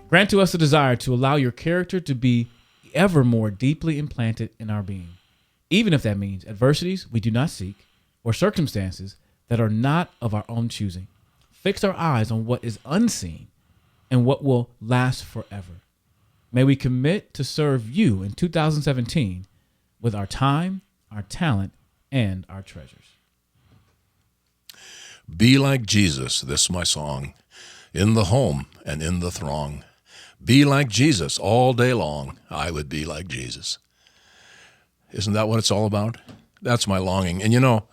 Grant to us the desire to allow your character to be ever more deeply implanted in our being, even if that means adversities we do not seek or circumstances that are not of our own choosing. Fix our eyes on what is unseen and what will last forever. May we commit to serve you in 2017 with our time, our talent, and our treasures. Be like Jesus, this is my song, in the home and in the throng. Be like Jesus all day long. I would be like Jesus. Isn't that what it's all about? That's my longing. And you know,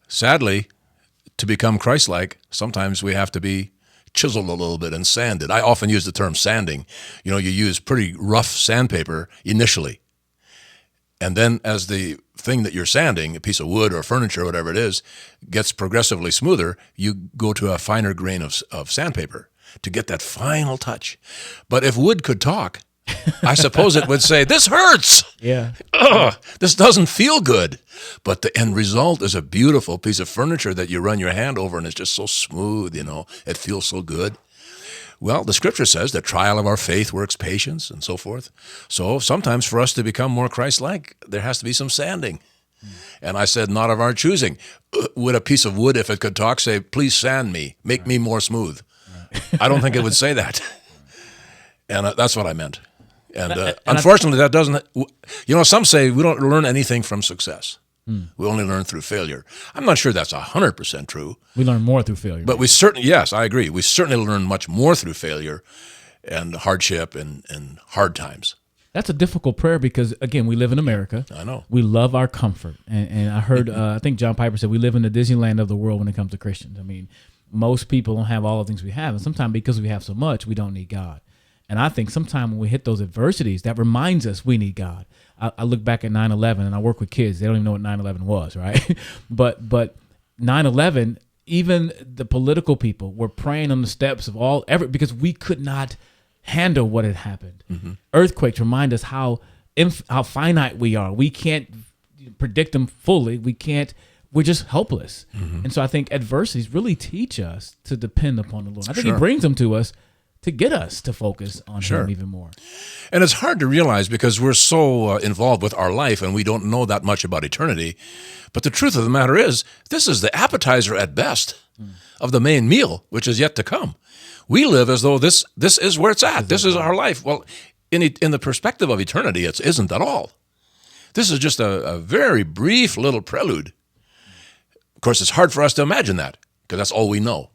sadly, to become Christ-like, sometimes we have to be chiseled a little bit and sanded. I often use the term sanding. You know, you use pretty rough sandpaper initially. And then as the thing that you're sanding, a piece of wood or furniture, or whatever it is, gets progressively smoother, you go to a finer grain of sandpaper to get that final touch. But if wood could talk, I suppose it would say, this hurts. Yeah. Ugh, this doesn't feel good. But the end result is a beautiful piece of furniture that you run your hand over and it's just so smooth, you know, it feels so good. Well, the scripture says the trial of our faith works patience and so forth. So sometimes for us to become more Christ-like, there has to be some sanding. And I said, not of our choosing. Would a piece of wood, if it could talk, say, please sand me, make me more smooth? I don't think it would say that. And that's what I meant. And unfortunately, that doesn't, you know, some say we don't learn anything from success. We only learn through failure. I'm not sure that's 100% true. We learn more through failure. But we certainly, yes, I agree. We certainly learn much more through failure and hardship and hard times. That's a difficult prayer because, again, we live in America. I know. We love our comfort. And I heard, I think John Piper said, we live in the Disneyland of the world when it comes to Christians. I mean, most people don't have all the things we have. And sometimes because we have so much, we don't need God. And I think sometimes when we hit those adversities, that reminds us we need God. I look back at 9/11 and I work with kids. They don't even know what 9/11 was, right? but 9/11, even the political people were praying on the steps of because we could not handle what had happened. Mm-hmm. Earthquakes remind us how finite we are. We can't predict them fully. We're just helpless. Mm-hmm. And so I think adversities really teach us to depend upon the Lord. I think He brings them to us to get us to focus on Him even more. And it's hard to realize because we're so involved with our life and we don't know that much about eternity. But the truth of the matter is, this is the appetizer at best of the main meal, which is yet to come. We live as though this is where it's at. This is our life. Well, in the perspective of eternity, it isn't at all. This is just a very brief little prelude. Of course, it's hard for us to imagine that because that's all we know.